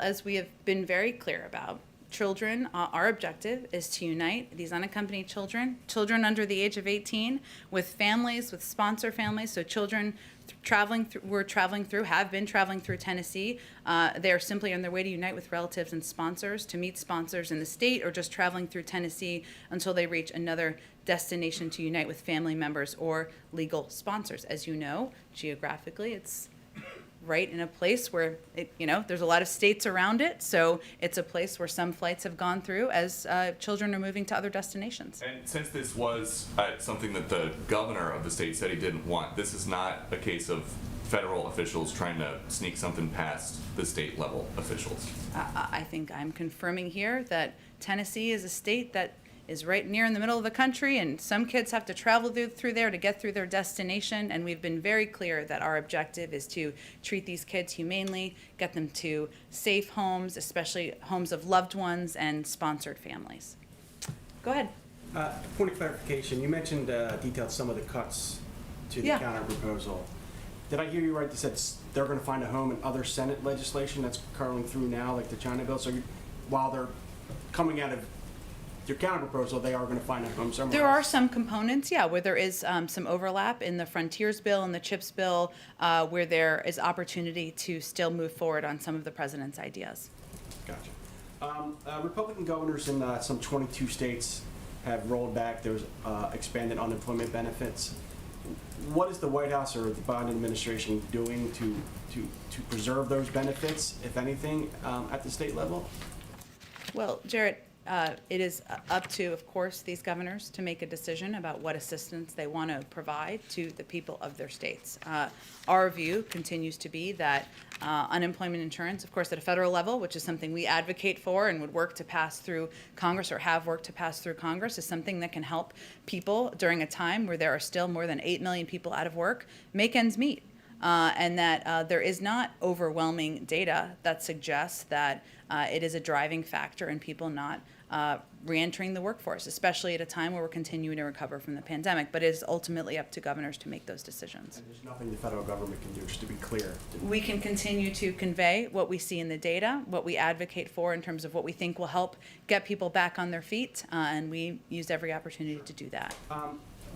As we have been very clear about, children, our objective is to unite these unaccompanied children, children under the age of 18, with families, with sponsor families. So children have been traveling through Tennessee. They are simply on their way to unite with relatives and sponsors, to meet sponsors in the state, or just traveling through Tennessee until they reach another destination to unite with family members or legal sponsors. As you know, geographically, it's right in a place where there's a lot of states around it, so it's a place where some flights have gone through as children are moving to other destinations. And since this was something that the governor of the state said he didn't want, this is not a case of federal officials trying to sneak something past the state level officials. I think I'm confirming here that Tennessee is a state that is right near in the middle of the country, and some kids have to travel through there to get through their destination, and we've been very clear that our objective is to treat these kids humanely, get them to safe homes, especially homes of loved ones and sponsored families. Go ahead. Point of clarification, you mentioned detailed some of the cuts to the counter proposal. Did I hear you right? That said they're going to find a home in other Senate legislation that's currently through now, like the China bill. So while they're coming out of your counter proposal, they are going to find a home somewhere There else. are some components, where there is some overlap in the Frontiers bill and the CHIPS bill, where there is opportunity to still move forward on some of the president's ideas. Gotcha. Republican governors in some 22 states have rolled back those expanded unemployment benefits. What is the White House or the Biden administration doing to preserve those benefits, if anything, at the state level? Well, Jarrett, it is up to, of course, these governors to make a decision about what assistance they want to provide to the people of their states. Our view continues to be that unemployment insurance, of course, at a federal level, which is something we advocate for and would work to pass through Congress, or have worked to pass through Congress, is something that can help people during a time where there are still more than 8 million people out of work make ends meet. And that there is not overwhelming data that suggests that it is a driving factor in people not reentering the workforce, especially at a time where we're continuing to recover from the pandemic. But it is ultimately up to governors to make those decisions. And there's nothing the federal government can do, just to be clear. We can continue to convey what we see in the data, what we advocate for in terms of what we think will help get people back on their feet, and we use every opportunity to do that.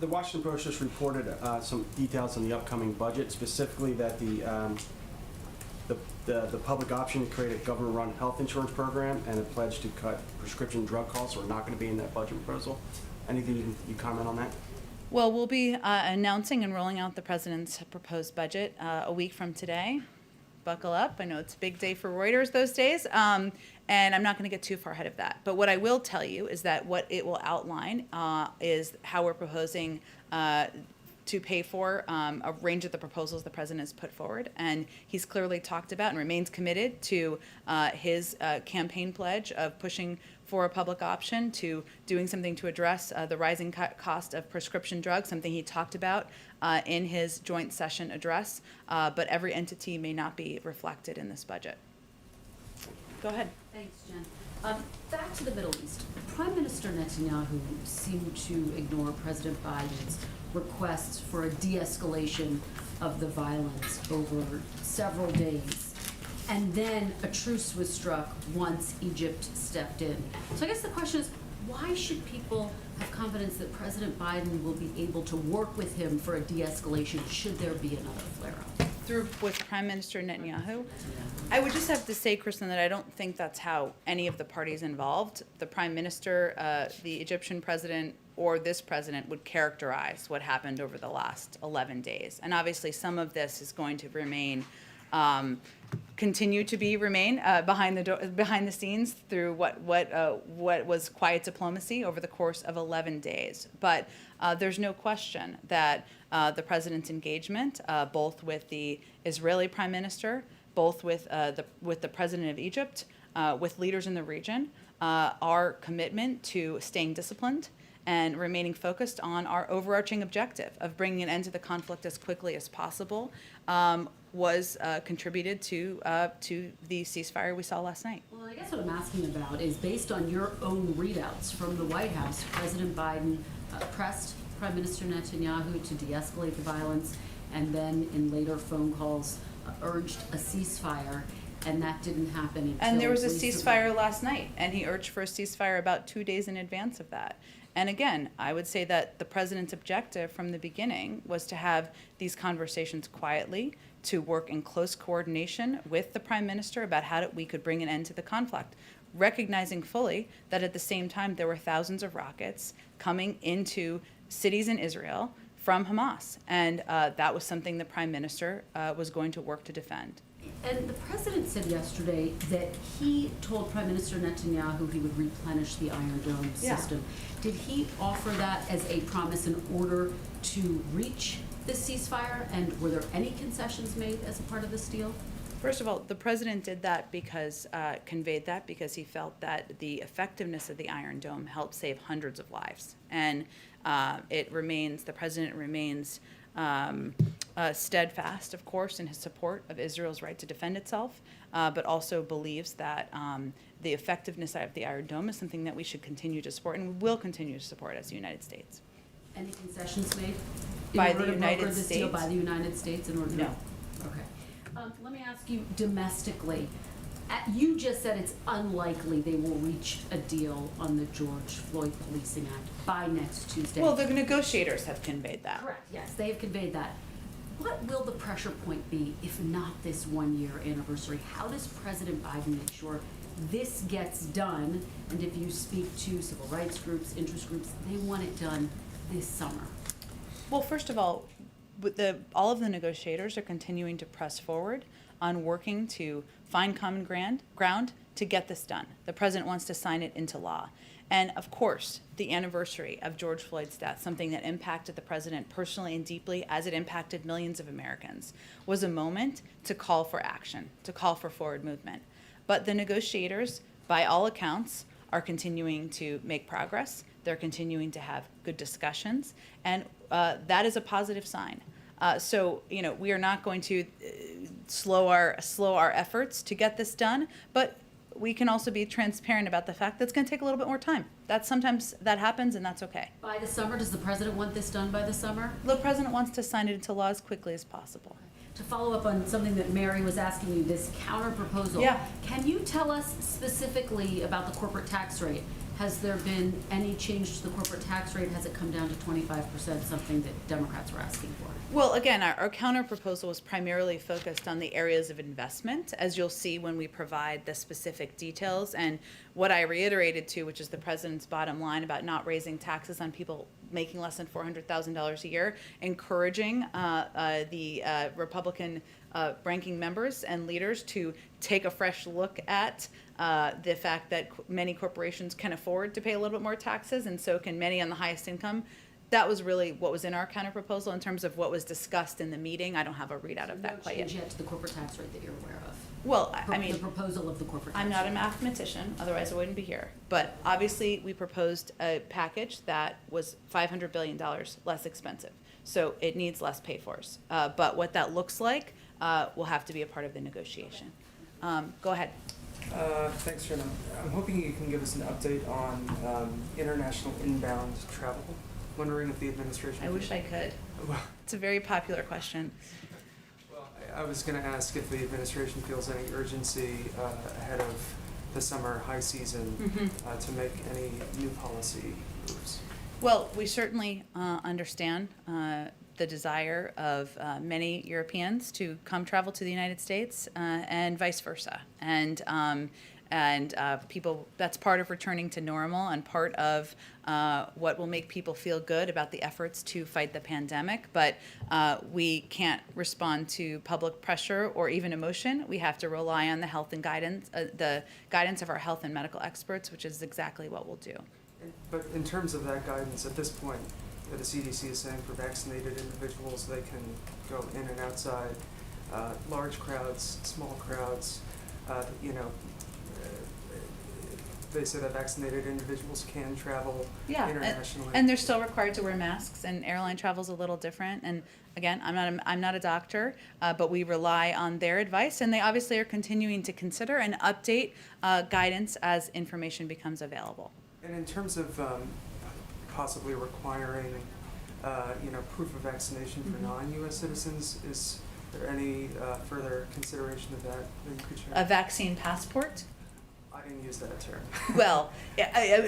The Washington Post just reported some details on the upcoming budget, specifically that the public option to create a government-run health insurance program and a pledge to cut prescription drug costs are not going to be in that budget proposal. Anything you comment on that? Well, we'll be announcing and rolling out the president's proposed budget a week from today. Buckle up. I know it's a big day for Reuters those days, and I'm not going to get too far ahead of that. But what I will tell you is that what it will outline is how we're proposing to pay for a range of the proposals the president has put forward. And he's clearly talked about and remains committed to his campaign pledge of pushing for a public option, to doing something to address the rising cost of prescription drugs, something he talked about in his joint session address. But every entity may not be reflected in this budget. Go ahead. Thanks, Jen. Back to the Middle East. Prime Minister Netanyahu seemed to ignore President Biden's requests for a de-escalation of the violence over several days. And then a truce was struck once Egypt stepped in. So I guess the question is, why should people have confidence that President Biden will be able to work with him for a de-escalation should there be another flare-up? Through with Prime Minister Netanyahu? I would just have to say, Kristen, that I don't think that's how any of the parties involved, the Prime Minister, the Egyptian president, or this president, would characterize what happened over the last 11 days. And obviously some of this is going to remain, continue to remain behind the scenes through what was quiet diplomacy over the course of 11 days. But there's no question that the president's engagement, both with the Israeli prime minister, both with the president of Egypt, with leaders in the region, our commitment to staying disciplined and remaining focused on our overarching objective of bringing an end to the conflict as quickly as possible was contributed to the ceasefire we saw last night. Well, I guess what I'm asking about is, based on your own readouts from the White House, President Biden pressed Prime Minister Netanyahu to de-escalate the violence, and then in later phone calls urged a ceasefire. and that didn't happen until And there was a recently. ceasefire last night, and he urged for a ceasefire about 2 days in advance of that. And again, I would say that the president's objective from the beginning was to have these conversations quietly, to work in close coordination with the prime minister about how we could bring an end to the conflict, recognizing fully that at the same time there were thousands of rockets coming into cities in Israel from Hamas. And that was something the prime minister was going to work to defend. And the president said yesterday that he told Prime Minister Netanyahu he would replenish the Iron Dome Yeah. system. Did he offer that as a promise in order to reach this ceasefire? And were there any concessions made as a part of this deal? First of all, the president did that because, conveyed that because he felt that the effectiveness of the Iron Dome helped save hundreds of lives. And the president remains steadfast, of course, in his support of Israel's right to defend itself, but also believes that the effectiveness of the Iron Dome is something that we should continue to support and we will continue to support as the United States. Any concessions made? By in the order to United broker this deal States? by the United States in order to? No. Okay. Let me ask you domestically. You just said it's unlikely they will reach a deal on the George Floyd Policing Act by next Tuesday. Well, the negotiators have conveyed that. Correct, yes, they have conveyed that. What will the pressure point be if not this 1 year anniversary? How does President Biden make sure this gets done? And if you speak to civil rights groups, interest groups, they want it done this summer. Well, first of all, all of the negotiators are continuing to press forward on working to find common ground to get this done. The president wants to sign it into law. And of course, the anniversary of George Floyd's death, something that impacted the president personally and deeply as it impacted millions of Americans, was a moment to call for action, to call for forward movement. But the negotiators, by all accounts, are continuing to make progress. They're continuing to have good discussions, and that is a positive sign. So, we are not going to slow our efforts to get this done, but we can also be transparent about the fact that it's going to take a little bit more time. Sometimes that happens, and that's okay. By the summer, does the president want this done by the summer? The president wants to sign it into law as quickly as possible. To follow up on something that Mary was asking you, this counter proposal. Yeah. Can you tell us specifically about the corporate tax rate? Has there been any change to the corporate tax rate? Has it come down to 25%, something that Democrats were asking for? Well, again, our counter proposal was primarily focused on the areas of investment, as you'll see when we provide the specific details. And what I reiterated to, which is the president's bottom line about not raising taxes on people making less than $400,000 a year, encouraging the Republican ranking members and leaders to take a fresh look at the fact that many corporations can afford to pay a little bit more taxes, and so can many on the highest income. That was really what was in our counter proposal in terms of what was discussed in the meeting. I don't have a readout of that quite No change yet. yet to the corporate tax rate that you're aware of? Well, I The mean, proposal of the corporate tax I'm not a rate. mathematician, otherwise I wouldn't be here. But obviously, we proposed a package that was $500 billion less expensive. So it needs less pay-fors. But what that looks like will have to be a part of the negotiation. Go ahead. Thanks, Shannon. I'm hoping you can give us an update on international inbound travel. Wondering if the administration... I wish I could. Well, It's a very popular question. I was going to ask if the administration feels any urgency ahead of the summer high season to make any new policy moves. Well, we certainly understand the desire of many Europeans to come travel to the United States and vice versa. And people, that's part of returning to normal and part of what will make people feel good about the efforts to fight the pandemic. But we can't respond to public pressure or even emotion. We have to rely on the health and guidance, the guidance of our health and medical experts, which is exactly what we'll do. But in terms of that guidance, at this point, the CDC is saying for vaccinated individuals, they can go in and outside large crowds, small crowds, they say that vaccinated individuals can travel internationally. And they're still required to wear masks, and airline travel's a little different. And again, I'm not a doctor, but we rely on their advice, and they obviously are continuing to consider and update guidance as information becomes available. And in terms of possibly requiring, proof of vaccination for non-U.S. citizens, is there any further consideration of that that you could share? A vaccine passport? I didn't use that term. Well,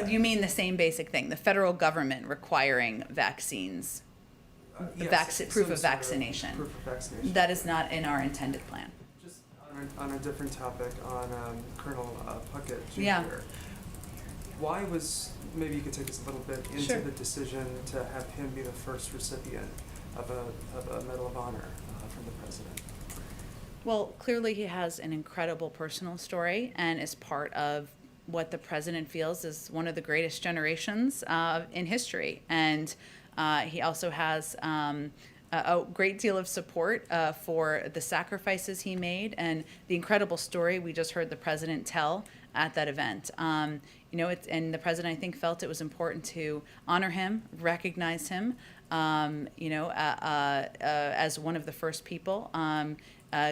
you mean the same basic thing, the federal government requiring vaccines, Yes, proof some of sort vaccination. Proof of vaccination. That is not in our intended plan. Just on a different topic, on Colonel Puckett Jr. Yeah. Why was, maybe you could take us a little bit into Sure. the decision to have him be the first recipient of a Medal of Honor from the president? Well, clearly he has an incredible personal story and is part of what the president feels is one of the greatest generations in history. And he also has a great deal of support for the sacrifices he made and the incredible story we just heard the president tell at that event. And the president, I think, felt it was important to honor him, recognize him, as one of the first people,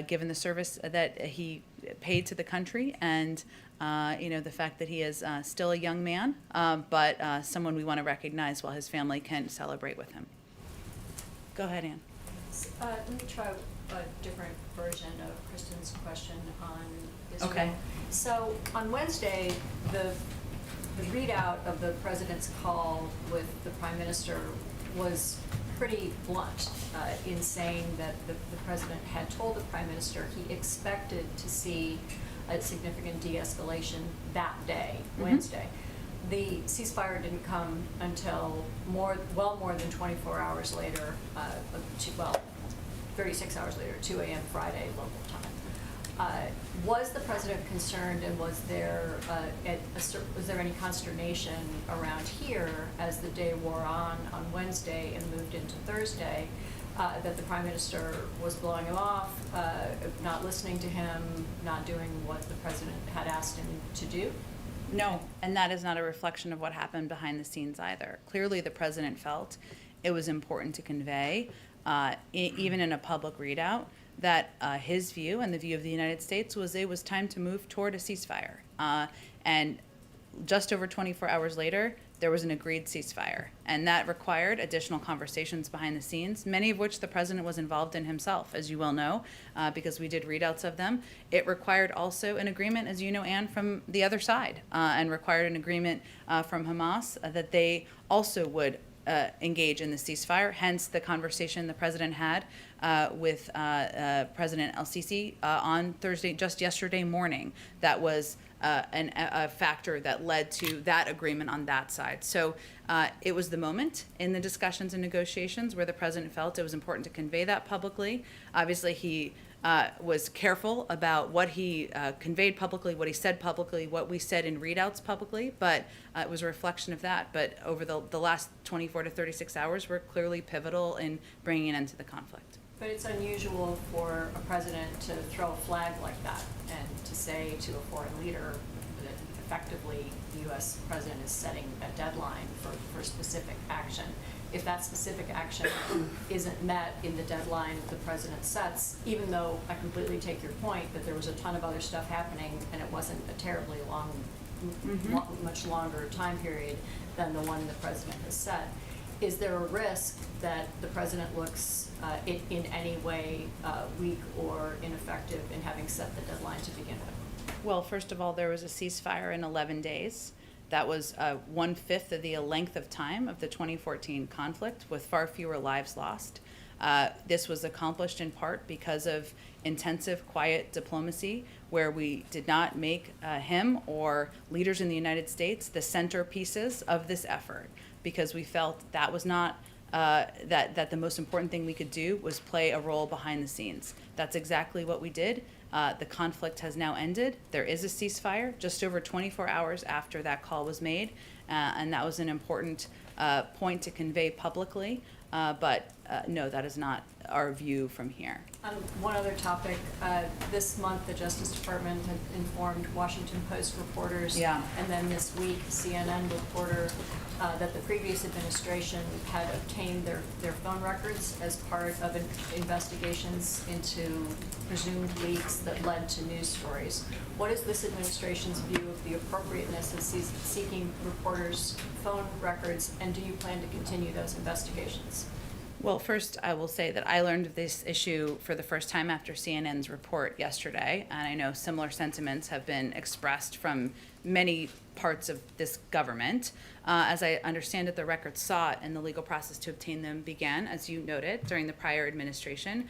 given the service that he paid to the country and, the fact that he is still a young man, but someone we want to recognize while his family can celebrate with him. Go ahead, Ann. Let me try a different version of Kristen's question on Israel. Okay. So on Wednesday, the readout of the president's call with the prime minister was pretty blunt in saying that the president had told the prime minister he expected to see a significant de-escalation that day, Wednesday. The ceasefire didn't come until more than 24 hours later, 36 hours later, 2 a.m. Friday local time. Was the president concerned, and was there any consternation around here as the day wore on Wednesday and moved into Thursday, that the prime minister was blowing him off, not listening to him, not doing what the president had asked him to do? No, and that is not a reflection of what happened behind the scenes either. Clearly, the president felt it was important to convey, even in a public readout, that his view and the view of the United States was it was time to move toward a ceasefire. And just over 24 hours later, there was an agreed ceasefire. And that required additional conversations behind the scenes, many of which the president was involved in himself, as you well know, because we did readouts of them. It required also an agreement, as you know, Anne, from the other side, and required an agreement from Hamas that they also would engage in the ceasefire, hence the conversation the president had with President El-Sisi on Thursday, just yesterday morning. That was a factor that led to that agreement on that side. So it was the moment in the discussions and negotiations where the president felt it was important to convey that publicly. Obviously, he was careful about what he conveyed publicly, what he said publicly, what we said in readouts publicly, but it was a reflection of that. But over the last 24 to 36 hours were clearly pivotal in bringing an end to the conflict. But it's unusual for a president to throw a flag like that and to say to a foreign leader that effectively the U.S. president is setting a deadline for specific action. If that specific action isn't met in the deadline the president sets, even though I completely take your point that there was a ton of other stuff happening and it wasn't a terribly much longer time period than the one the president has set, is there a risk that the president looks in any way weak or ineffective in having set the deadline to begin with? Well, first of all, there was a ceasefire in 11 days. That was 1/5 of the length of time of the 2014 conflict, with far fewer lives lost. This was accomplished in part because of intensive, quiet diplomacy, where we did not make him or leaders in the United States the centerpieces of this effort, because we felt that was not that the most important thing we could do was play a role behind the scenes. That's exactly what we did. The conflict has now ended. There is a ceasefire just over 24 hours after that call was made, and that was an important point to convey publicly. But no, that is not our view from here. One other topic, this month the Justice Department had informed Washington Post reporters, Yeah. and then this week CNN reporter, that the previous administration had obtained their phone records as part of investigations into presumed leaks that led to news stories. What is this administration's view of the appropriateness of seeking reporters' phone records, and do you plan to continue those investigations? Well, first, I will say that I learned of this issue for the first time after CNN's report yesterday, and I know similar sentiments have been expressed from many parts of this government. As I understand it, the records sought and the legal process to obtain them began, as you noted, during the prior administration.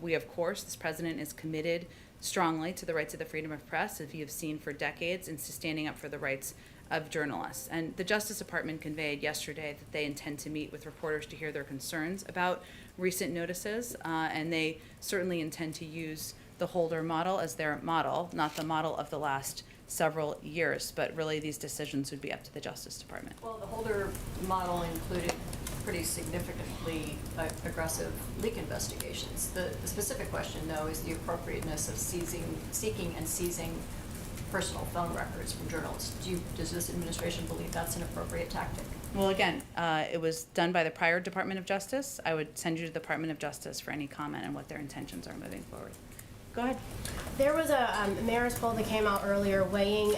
We, of course, this president is committed strongly to the rights of the freedom of press, as you have seen for decades, and to standing up for the rights of journalists. And the Justice Department conveyed yesterday that they intend to meet with reporters to hear their concerns about recent notices, and they certainly intend to use the Holder model as their model, not the model of the last several years, but really these decisions would be up to the Justice Department. Well, the Holder model included pretty significantly aggressive leak investigations. The specific question, though, is the appropriateness of seeking and seizing personal phone records from journalists. Does this administration believe that's an appropriate tactic? Well, again, it was done by the prior Department of Justice. I would send you to the Department of Justice for any comment on what their intentions are moving forward. Go ahead. There was a Marist poll that came out earlier weighing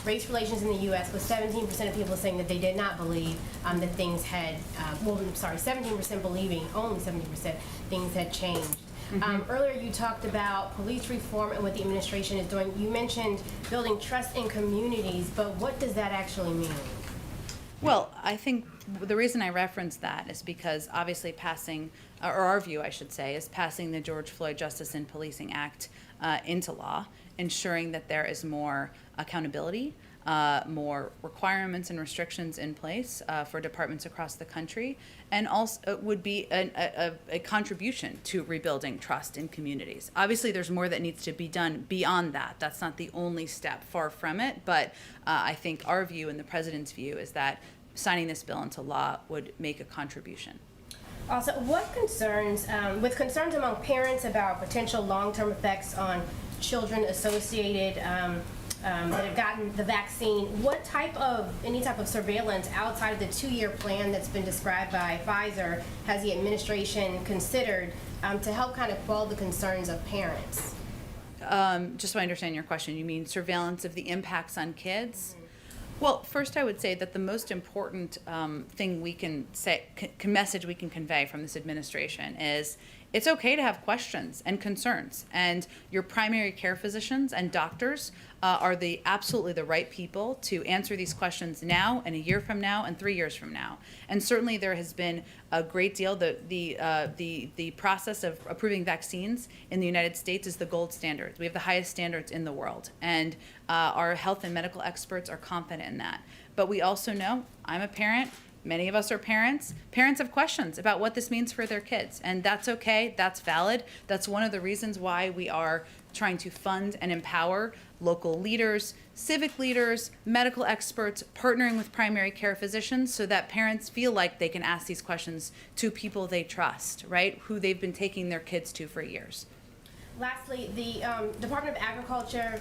race relations in the U.S. with 17% of people saying that they did not believe that things had, 17% believing, only 17% things had changed. Earlier you talked about police reform and what the administration is doing. You mentioned building trust in communities, but what does that actually mean? Well, I think the reason I referenced that is because obviously passing, or our view, I should say, is passing the George Floyd Justice in Policing Act into law, ensuring that there is more accountability, more requirements and restrictions in place for departments across the country, and also it would be a contribution to rebuilding trust in communities. Obviously, there's more that needs to be done beyond that. That's not the only step, far from it, but I think our view and the president's view is that signing this bill into law would make a contribution. Also, what concerns, with concerns among parents about potential long-term effects on children associated that have gotten the vaccine, any type of surveillance outside of the 2-year plan that's been described by Pfizer has the administration considered to help kind of quell the concerns of parents? Just so I understand your question, you mean surveillance of the impacts on kids? Well, first I would say that the most important thing we can say, message we can convey from this administration is it's okay to have questions and concerns, and your primary care physicians and doctors are absolutely the right people to answer these questions now and a year from now and 3 years from now. And certainly there has been a great deal. The process of approving vaccines in the United States is the gold standard. We have the highest standards in the world, and our health and medical experts are confident in that. But we also know, I'm a parent, many of us are parents. Parents have questions about what this means for their kids, and that's okay, that's valid. That's one of the reasons why we are trying to fund and empower local leaders, civic leaders, medical experts, partnering with primary care physicians so that parents feel like they can ask these questions to people they trust, right, who they've been taking their kids to for years. Lastly, the Department of Agriculture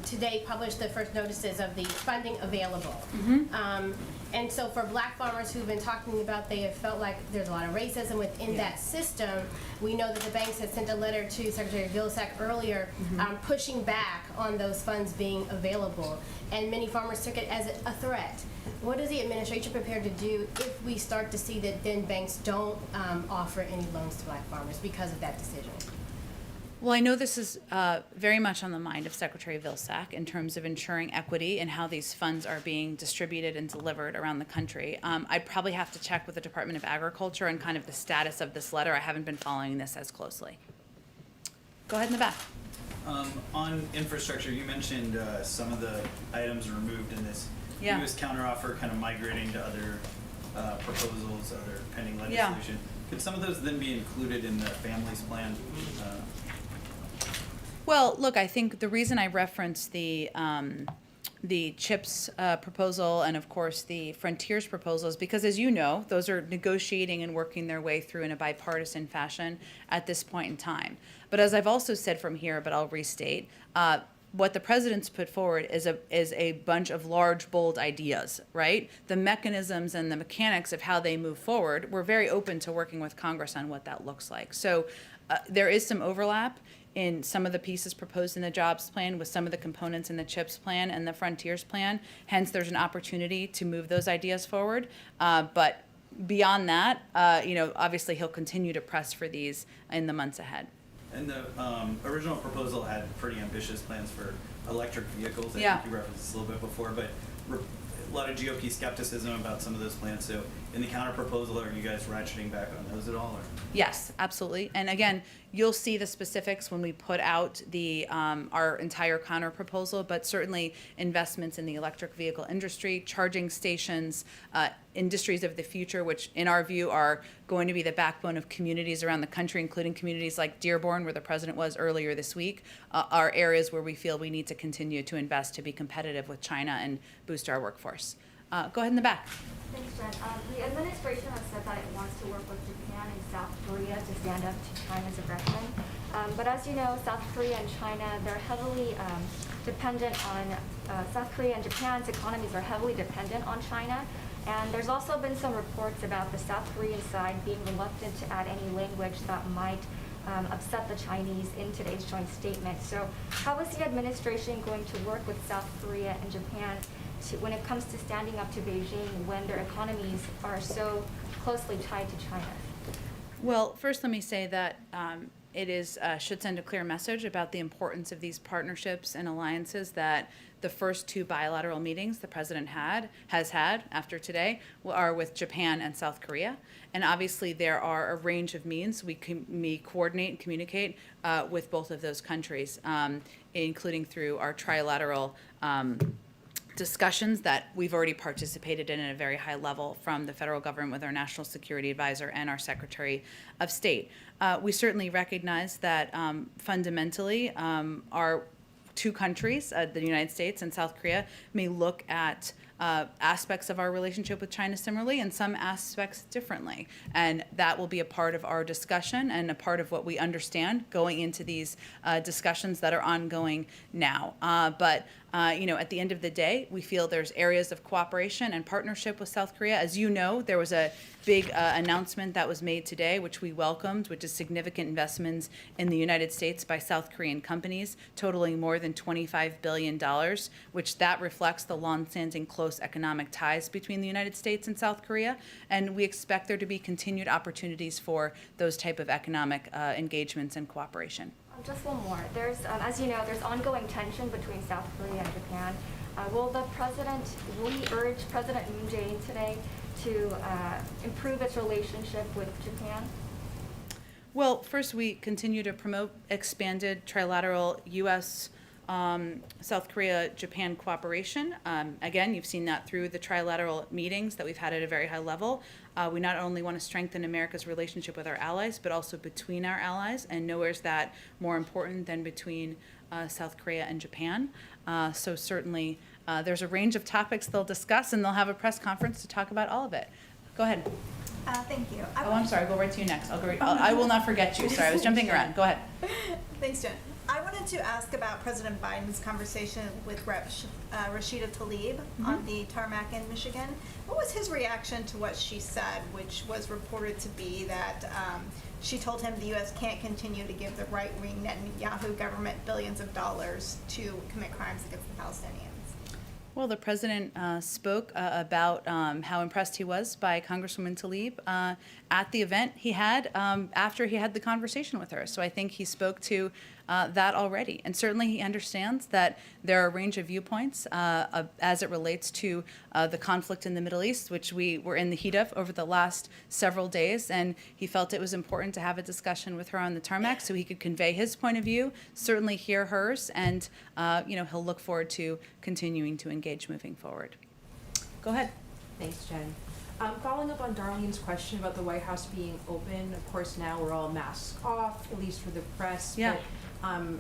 today published the first notices of the funding available. And so for black farmers who've been talking about, they have felt like there's a lot of racism within that system. We know that the banks had sent a letter to Secretary Vilsack earlier pushing back on those funds being available. And many farmers took it as a threat. What is the administration prepared to do if we start to see that then banks don't offer any loans to black farmers because of that decision? Well, I know this is very much on the mind of Secretary Vilsack in terms of ensuring equity and how these funds are being distributed and delivered around the country. I'd probably have to check with the Department of Agriculture and kind of the status of this letter. I haven't been following this as closely. Go ahead in the back. On infrastructure, you mentioned some of the items removed in this Yeah. U.S. counteroffer kind of migrating to other proposals, other pending legislation. Could some of those then be included in the families plan? Well, look, I think the reason I referenced the CHIPS proposal and, of course, the Frontiers proposal is because, as you know, those are negotiating and working their way through in a bipartisan fashion at this point in time. But as I've also said from here, but I'll restate, what the president's put forward is a bunch of large, bold ideas, right? The mechanisms and the mechanics of how they move forward, we're very open to working with Congress on what that looks like. So there is some overlap in some of the pieces proposed in the jobs plan with some of the components in the CHIPS plan and the Frontiers plan. Hence, there's an opportunity to move those ideas forward. But beyond that, obviously he'll continue to press for these in the months ahead. And the original proposal had pretty ambitious plans for electric vehicles. I Yeah. think you referenced this a little bit before, but a lot of GOP skepticism about some of those plans. So in the counter proposal, are you guys ratcheting back on those at all? Or? Yes, absolutely. And again, you'll see the specifics when we put out the our entire counter proposal, but certainly investments in the electric vehicle industry, charging stations, industries of the future, which in our view are going to be the backbone of communities around the country, including communities like Dearborn, where the president was earlier this week, are areas where we feel we need to continue to invest to be competitive with China and boost our workforce. Go ahead in the back. Thanks, Jen. The administration has said that it wants to work with Japan and South Korea to stand up to China's aggression. But as you know, South Korea and China, they're heavily dependent on, South Korea and Japan's economies are heavily dependent on China. And there's also been some reports about the South Korean side being reluctant to add any language that might upset the Chinese in today's joint statement. So how is the administration going to work with South Korea and Japan when it comes to standing up to Beijing when their economies are so closely tied to China? Well, first let me say that it should send a clear message about the importance of these partnerships and alliances that the first two bilateral meetings the president has had after today are with Japan and South Korea. And obviously there are a range of means we coordinate and communicate with both of those countries, including through our trilateral discussions that we've already participated in at a very high level from the federal government with our National Security Advisor and our Secretary of State. We certainly recognize that fundamentally our two countries, the United States and South Korea, may look at aspects of our relationship with China similarly and some aspects differently. And that will be a part of our discussion and a part of what we understand going into these discussions that are ongoing now. But at the end of the day, we feel there's areas of cooperation and partnership with South Korea. As you know, there was a big announcement that was made today, which we welcomed, which is significant investments in the United States by South Korean companies, totaling more than $25 billion, which that reflects the longstanding close economic ties between the United States and South Korea. And we expect there to be continued opportunities for those type of economic engagements and cooperation. Just one more. There's, as you know, there's ongoing tension between South Korea and Japan. Will he urge President Moon Jae-in today to improve its relationship with Japan? Well, first, we continue to promote expanded trilateral U.S. South Korea-Japan cooperation. Again, you've seen that through the trilateral meetings that we've had at a very high level. We not only want to strengthen America's relationship with our allies, but also between our allies, and nowhere is that more important than between South Korea and Japan. So certainly, there's a range of topics they'll discuss, and they'll have a press conference to talk about all of it. Go ahead. Thank you. Oh, I'm sorry. I'll go right to you next. I will not forget you. Sorry, I was jumping around. Go ahead. Thanks, Jen. I wanted to ask about President Biden's conversation with Rep. Rashida Tlaib on the tarmac in Michigan. What was his reaction to what she said, which was reported to be that she told him the U.S. can't continue to give the right-wing Netanyahu government billions of dollars to commit crimes against the Palestinians? Well, the president spoke about how impressed he was by Congresswoman Tlaib at the event he had after he had the conversation with her. So I think he spoke to that already. And certainly he understands that there are a range of viewpoints as it relates to the conflict in the Middle East, which we were in the heat of over the last several days. And he felt it was important to have a discussion with her on the tarmac so he could convey his point of view, certainly hear hers, and he'll look forward to continuing to engage moving forward. Go ahead. Thanks, Jen. Following up on Darlene's question about the White House being open, of course now we're all masks off, at least for the press. Yeah. But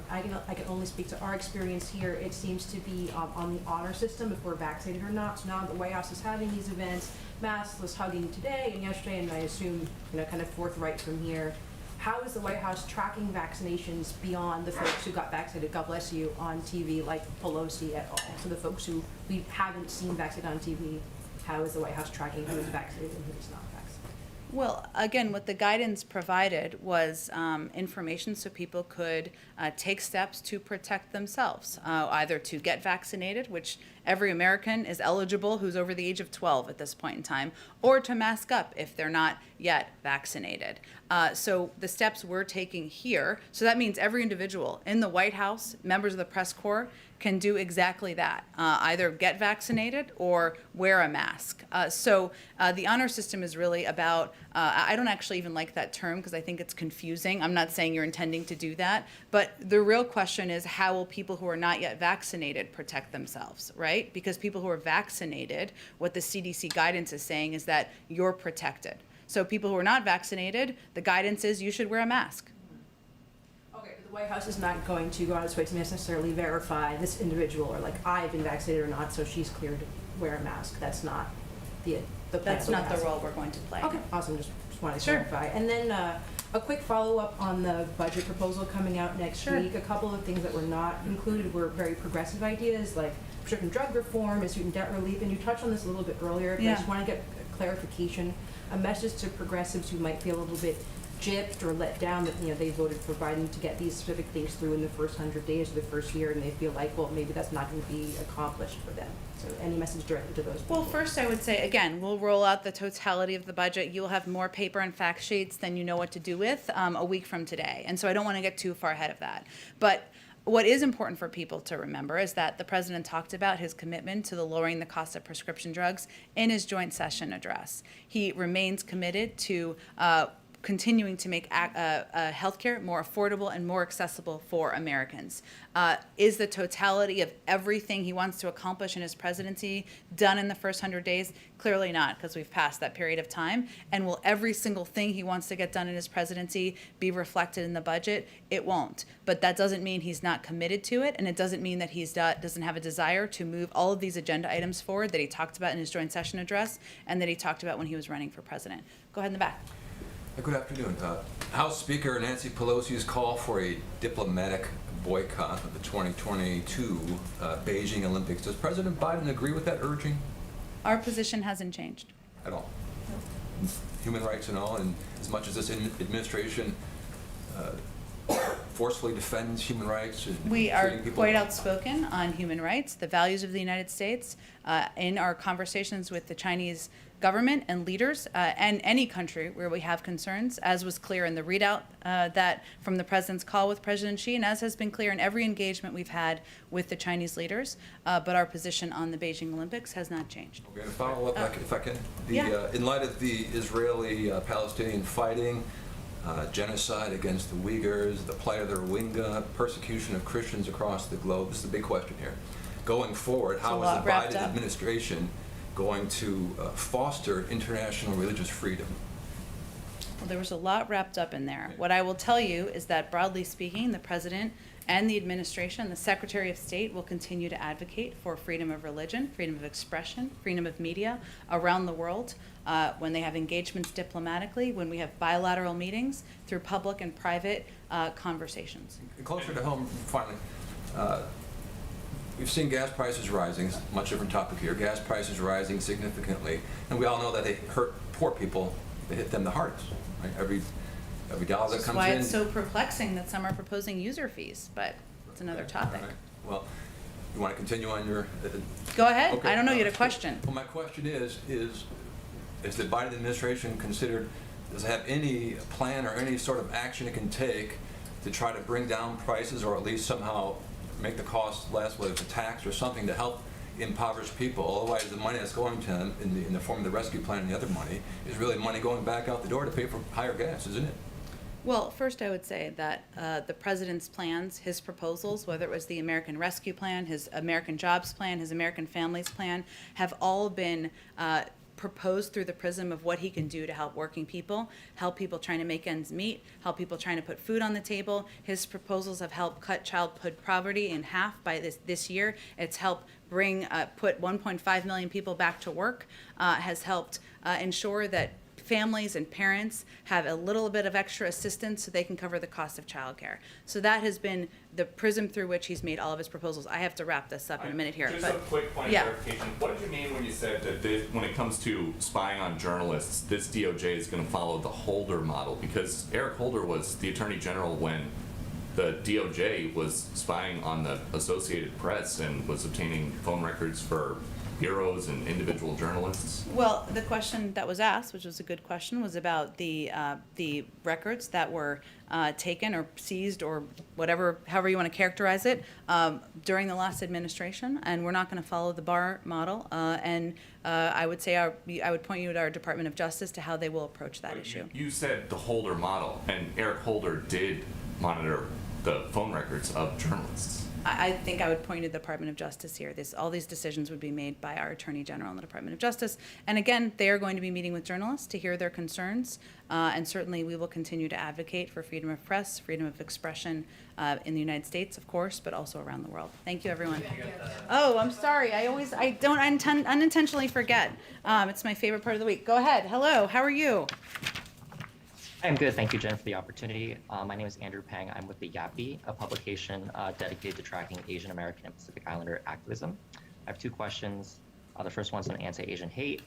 I can only speak to our experience here. It seems to be on the honor system if we're vaccinated or not. So now the White House is having these events, maskless hugging today and yesterday, and I assume kind of forthright from here. How is the White House tracking vaccinations beyond the folks who got vaccinated, God bless you, on TV like Pelosi at all? So the folks who we haven't seen vaccinated on TV, how is the White House tracking who is vaccinated and who is not vaccinated? Well, again, what the guidance provided was information so people could take steps to protect themselves, either to get vaccinated, which every American is eligible who's over the age of 12 at this point in time, or to mask up if they're not yet vaccinated. So the steps we're taking here, so that means every individual in the White House, members of the press corps, can do exactly that, either get vaccinated or wear a mask. So the honor system is really about, I don't actually even like that term because I think it's confusing. I'm not saying you're intending to do that, but the real question is how will people who are not yet vaccinated protect themselves, right? Because people who are vaccinated, what the CDC guidance is saying is that you're protected. So people who are not vaccinated, the guidance is you should wear a mask. Okay, but the White House is not going to go out of its way to necessarily verify this individual or like I've been vaccinated or not, so she's cleared to wear a mask. That's not the plan. That's of the not White the House. role we're going to play. Okay, awesome. Just wanted to Sure. clarify. And then a quick follow-up on the budget proposal coming out next Sure. week. A couple of things that were not included were very progressive ideas, like prescription drug reform and student debt relief. And you touched on this a little bit earlier, but I Yeah. just want to get clarification. A message to progressives who might feel a little bit gypped or let down that, they voted for Biden to get these specific things through in the first 100 days of the first year, and they feel like, well, maybe that's not going to be accomplished for them. So any message directed to those people? Well, first I would say, again, we'll roll out the totality of the budget. You'll have more paper and fact sheets than you know what to do with a week from today. And so I don't want to get too far ahead of that. But what is important for people to remember is that the president talked about his commitment to the lowering the cost of prescription drugs in his joint session address. He remains committed to continuing to make healthcare more affordable and more accessible for Americans. Is the totality of everything he wants to accomplish in his presidency done in the first 100 days? Clearly not, because we've passed that period of time. And will every single thing he wants to get done in his presidency be reflected in the budget? It won't. But that doesn't mean he's not committed to it, and it doesn't mean that he doesn't have a desire to move all of these agenda items forward that he talked about in his joint session address and that he talked about when he was running for president. Go ahead in the back. Good afternoon. House Speaker Nancy Pelosi's call for a diplomatic boycott of the 2022 Beijing Olympics. Does President Biden agree with that urging Our position hasn't changed. at all? Human rights and all, and as much as this administration forcefully defends human rights and We are treating people quite outspoken on human rights, the values of the United States, in our conversations with the Chinese government and leaders, and any country where we have concerns, as was clear in the readout that from the president's call with President Xi, and as has been clear in every engagement we've had with the Chinese leaders. But our position on the Beijing Olympics has not changed. Okay, to follow up, if I can. Yeah. In light of the Israeli-Palestinian fighting, genocide against the Uyghurs, the plight of the Rohingya, persecution of Christians across the globe, this is the big question here. Going forward, how is the Biden administration going to foster international religious freedom? Well, there was a lot wrapped up in there. What I will tell you is that, broadly speaking, the president and the administration, the Secretary of State, will continue to advocate for freedom of religion, freedom of expression, freedom of media around the world when they have engagements diplomatically, when we have bilateral meetings, through public and private conversations. And closer to home, finally, we've seen gas prices rising. It's a much different topic here. Gas prices rising significantly, and we all know that they hurt poor people. They hit them the hardest. Right? Every dollar that That's comes why in. it's so perplexing that some are proposing user fees, but it's another topic. All right. Well, you want to continue on your? Go ahead. Okay. I don't know. You had a question. Well, my question is the Biden administration does it have any plan or any sort of action it can take to try to bring down prices, or at least somehow make the cost less, whether it's a tax or something to help impoverished people? Otherwise, the money that's going to them in the form of the rescue plan and the other money is really money going back out the door to pay for higher gas, isn't it? Well, first I would say that the president's plans, his proposals, whether it was the American Rescue Plan, his American Jobs Plan, his American Families Plan, have all been proposed through the prism of what he can do to help working people, help people trying to make ends meet, help people trying to put food on the table. His proposals have helped cut childhood poverty in half by this year. It's helped put 1.5 million people back to work, has helped ensure that families and parents have a little bit of extra assistance so they can cover the cost of childcare. So that has been the prism through which he's made all of his proposals. I have to wrap this up in a minute here. Just but a quick point yeah. of clarification. What did you mean when you said that when it comes to spying on journalists, this DOJ is going to follow the Holder model? Because Eric Holder was the Attorney General when the DOJ was spying on the Associated Press and was obtaining phone records for bureaus and individual journalists. Well, the question that was asked, which was a good question, was about the records that were taken or seized or whatever, however you want to characterize it, during the last administration. And we're not going to follow the Barr model. I would say I would point you to our Department of Justice to how they will approach that issue. You said the Holder model, and Eric Holder did monitor the phone records of journalists. I think I would point to the Department of Justice here. All these decisions would be made by our Attorney General in the Department of Justice. And again, they are going to be meeting with journalists to hear their concerns. And certainly we will continue to advocate for freedom of press, freedom of expression in the United States, of course, but also around the world. Thank you, everyone. Oh, I'm sorry. I don't unintentionally forget. It's my favorite part of the week. Go ahead. Hello. How are you? I'm good. Thank you, Jen, for the opportunity. My name is Andrew Pang. I'm with the YAPI, a publication dedicated to tracking Asian American and Pacific Islander activism. I have two questions. The first one's on anti-Asian hate.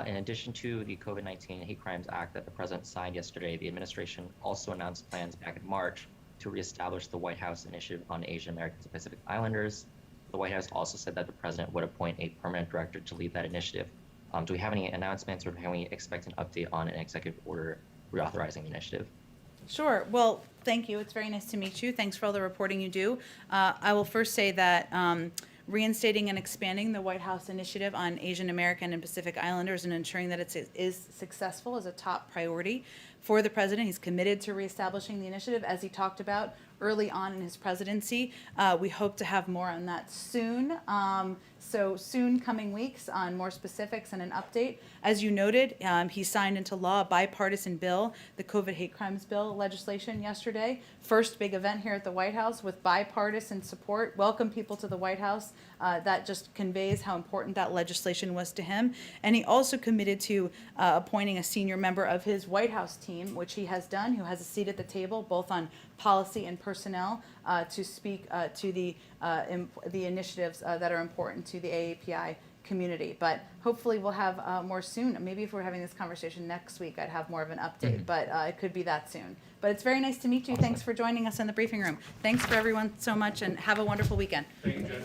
In addition to the COVID-19 Hate Crimes Act that the president signed yesterday, the administration also announced plans back in March to reestablish the White House Initiative on Asian Americans and Pacific Islanders. The White House also said that the president would appoint a permanent director to lead that initiative. Do we have any announcements, or can we expect an update on an executive order reauthorizing the initiative? Sure. Well, thank you. It's very nice to meet you. Thanks for all the reporting you do. I will first say that reinstating and expanding the White House Initiative on Asian American and Pacific Islanders and ensuring that it is successful is a top priority for the president. He's committed to reestablishing the initiative, as he talked about early on in his presidency. We hope to have more on that soon. So soon coming weeks on more specifics and an update. As you noted, he signed into law a bipartisan bill, the COVID hate crimes bill legislation yesterday. First big event here at the White House with bipartisan support. Welcome people to the White House. That just conveys how important that legislation was to him. And he also committed to appointing a senior member of his White House team, which he has done, who has a seat at the table, both on policy and personnel, to speak to the initiatives that are important to the AAPI community. But hopefully we'll have more soon. Maybe if we're having this conversation next week, I'd have more of an update, but it could be that soon. But it's very nice to meet you. Thanks for joining us in the briefing room. Thanks for everyone so much, and have a wonderful weekend. Thank you, Jen.